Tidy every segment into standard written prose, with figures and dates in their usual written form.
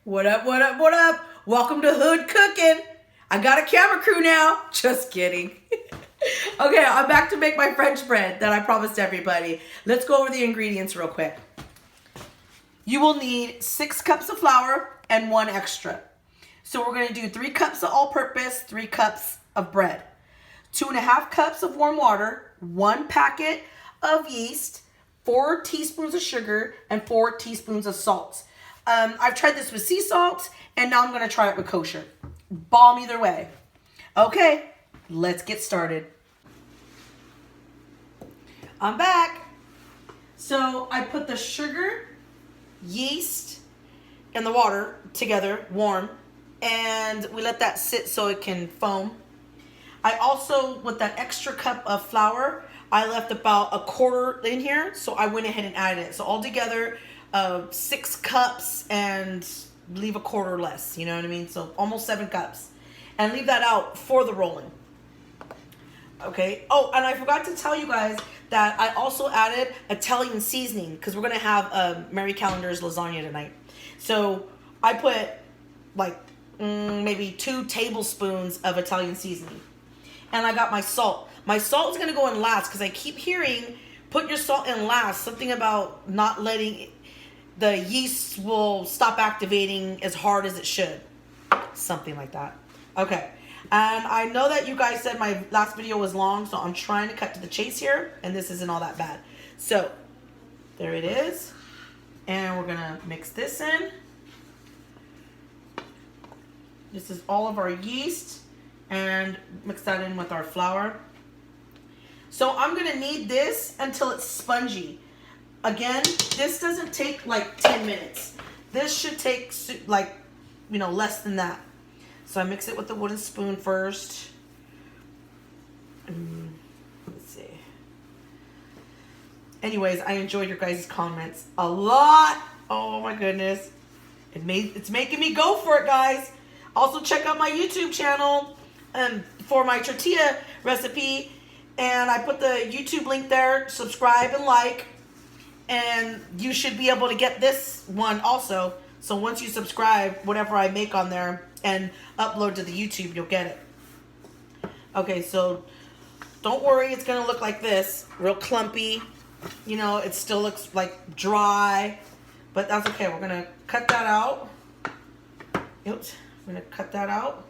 What up, what up, what up? Welcome to Hood Cooking. I got a camera crew now. Just kidding. Okay, I'm back to make my French bread that I promised everybody. Let's go over the ingredients real quick. You will need 6 cups of flour and 1 extra. So we're going to do 3 cups of all-purpose, 3 cups of bread, 2.5 cups of warm water, 1 packet of yeast, 4 teaspoons of sugar, and 4 teaspoons of salt. I've tried this with sea salt, and now I'm going to try it with kosher. Bomb either way. Okay, let's get started. I'm back. So I put the sugar, yeast, and the water together, warm, and we let that sit so it can foam. I also, with that extra cup of flour, I left about a quarter in here, so I went ahead and added it. So altogether, 6 cups and leave a quarter less, you know what I mean? So almost 7 cups. And leave that out for the rolling. Okay. Oh, and I forgot to tell you guys that I also added Italian seasoning because we're going to have Mary Calendar's lasagna tonight. So I put like maybe 2 tablespoons of Italian seasoning. And I got my salt. My salt is going to go in last because I keep hearing put your salt in last. Something about not letting the yeast will stop activating as hard as it should. Something like that. Okay. And I know that you guys said my last video was long, so I'm trying to cut to the chase here, and this isn't all that bad. So, there it is. And we're going to mix this in. This is all of our yeast, and mix that in with our flour. So I'm going to knead this until it's spongy. Again, this doesn't take like 10 minutes. This should take like, less than that. So I mix it with the wooden spoon first. Let's see. Anyways, I enjoyed your guys' comments a lot. Oh my goodness. It's making me go for it, guys. Also check out my YouTube channel for my tortilla recipe. And I put the YouTube link there. Subscribe and like. And you should be able to get this one also. So once you subscribe, whatever I make on there and upload to the YouTube, you'll get it. Okay, so don't worry. It's going to look like this. Real clumpy. It still looks like dry. But that's okay. We're going to cut that out. Oops. I'm going to cut that out.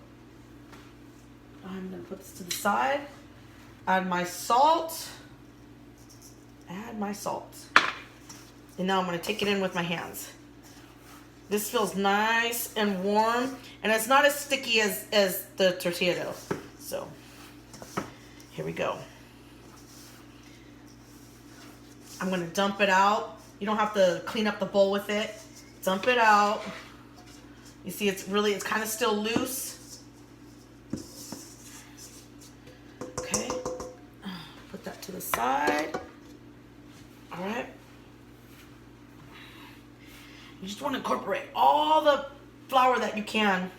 I'm going to put this to the side. Add my salt. Add my salt. And now I'm going to take it in with my hands. This feels nice and warm. And it's not as sticky as the tortilla dough. So, here we go. I'm going to dump it out. You don't have to clean up the bowl with it. Dump it out. You see, it's kind of still loose. Okay. Put that to the side. All right. You just want to incorporate all the flour that you can.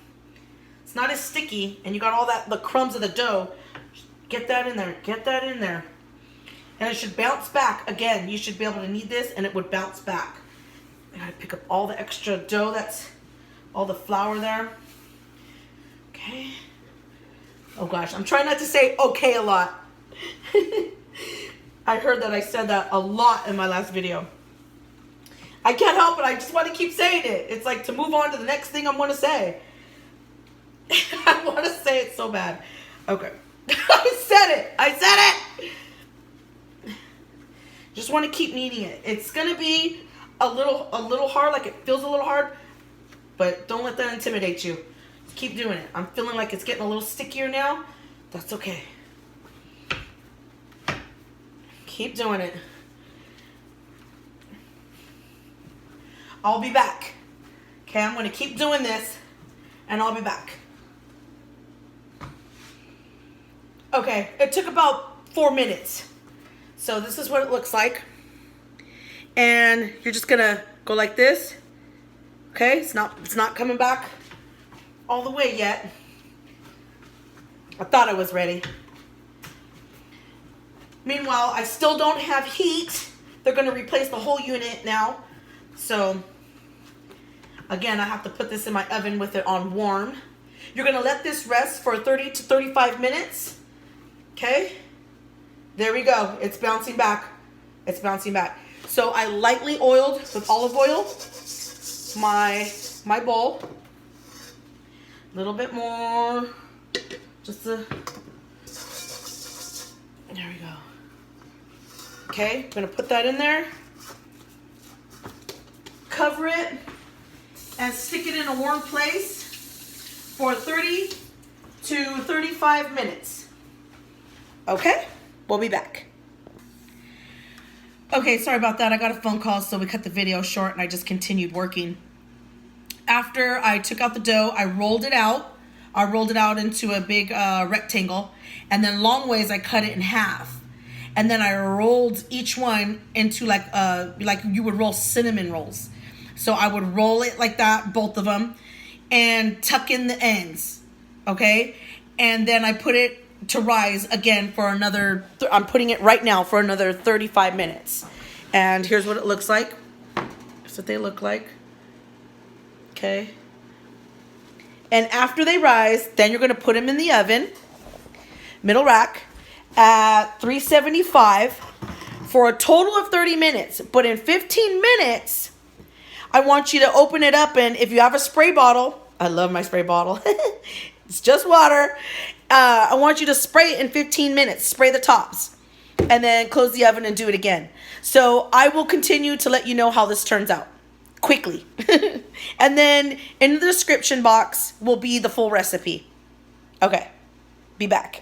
It's not as sticky, and you got all the crumbs of the dough. Just get that in there. Get that in there. And it should bounce back. Again, you should be able to knead this, and it would bounce back. I gotta pick up all the extra dough that's all the flour there. Okay. Oh gosh, I'm trying not to say okay a lot. I heard that I said that a lot in my last video. I can't help it. I just want to keep saying it. It's like to move on to the next thing I want to say. I want to say it so bad. Okay. I said it. Just want to keep kneading it. It's going to be a little hard, like it feels a little hard, but don't let that intimidate you. Keep doing it. I'm feeling like it's getting a little stickier now. That's okay. Keep doing it. I'll be back. Okay, I'm going to keep doing this, and I'll be back. Okay, it took about 4 minutes. So this is what it looks like. And you're just going to go like this. Okay, it's not coming back all the way yet. I thought I was ready. Meanwhile, I still don't have heat. They're going to replace the whole unit now. So Again, I have to put this in my oven with it on warm. You're gonna let this rest for 30 to 35 minutes. Okay, there we go. It's bouncing back. It's bouncing back. So I lightly oiled with olive oil my bowl. A little bit more. There we go. Okay, I'm gonna put that in there. Cover it and stick it in a warm place for 30 to 35 minutes. Okay, we'll be back. Okay, sorry about that. I got a phone call, so we cut the video short and I just continued working. After I took out the dough, I rolled it out. I rolled it out into a big rectangle, and then long ways I cut it in half. And then I rolled each one into like you would roll cinnamon rolls. So I would roll it like that, both of them, and tuck in the ends, okay? And then I put it to rise again for another, I'm putting it right now for another 35 minutes. And here's what it looks like. That's what they look like, okay? And after they rise, then you're gonna put them in the oven, middle rack, at 375 for a total of 30 minutes. But in 15 minutes, I want you to open it up, and if you have a spray bottle, I love my spray bottle. It's just water. I want you to spray it in 15 minutes. Spray the tops. And then close the oven and do it again. So I will continue to let you know how this turns out quickly. And then in the description box will be the full recipe. Okay, be back.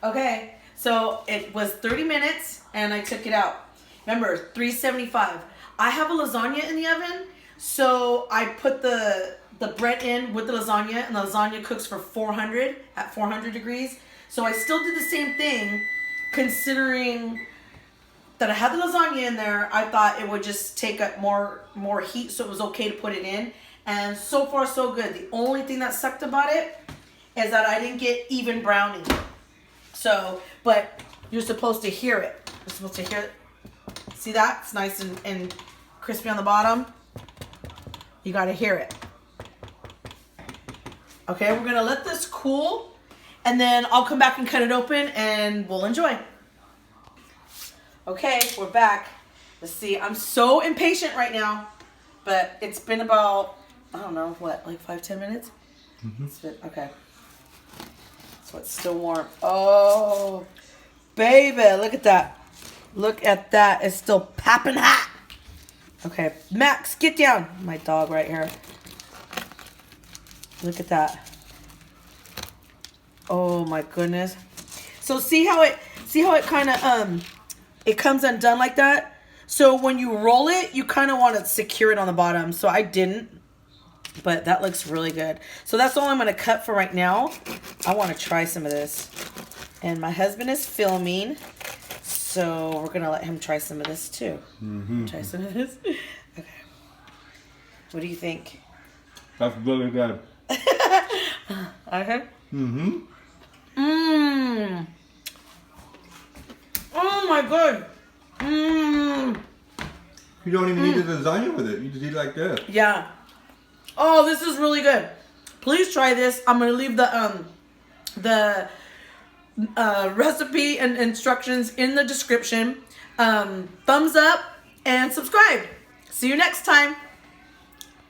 Okay, so it was 30 minutes and I took it out. Remember, 375. I have a lasagna in the oven, so I put the bread in with the lasagna, and the lasagna cooks for 400 at 400 degrees. So I still did the same thing, considering that I had the lasagna in there. I thought it would just take up more heat, so it was okay to put it in. And so far, so good. The only thing that sucked about it is that I didn't get even browning. So, but you're supposed to hear it. You're supposed to hear it. See that? It's nice and crispy on the bottom. You got to hear it. Okay, we're going to let this cool, and then I'll come back and cut it open and we'll enjoy. Okay, we're back. Let's see. I'm so impatient right now, but it's been about, I don't know, what, like 5-10 minutes? Mm-hmm. Okay. So it's still warm. Oh, baby, look at that. Look at that. It's still popping hot. Okay, Max, get down. My dog right here. Look at that. Oh my goodness. So see how it kind of it comes undone like that? So when you roll it, you kind of want to secure it on the bottom. So I didn't, but that looks really good. So that's all I'm going to cut for right now. I want to try some of this. And my husband is filming, so we're going to let him try some of this too. Mm-hmm. Try some of this. Okay. What do you think? That's really good. Okay. Mm-hmm. Mmm. Oh my god. Mmm. You don't even need the lasagna with it. You just eat it like this. Yeah. Oh, this is really good. Please try this. I'm gonna leave the recipe and instructions in the description. Thumbs up and subscribe. See you next time.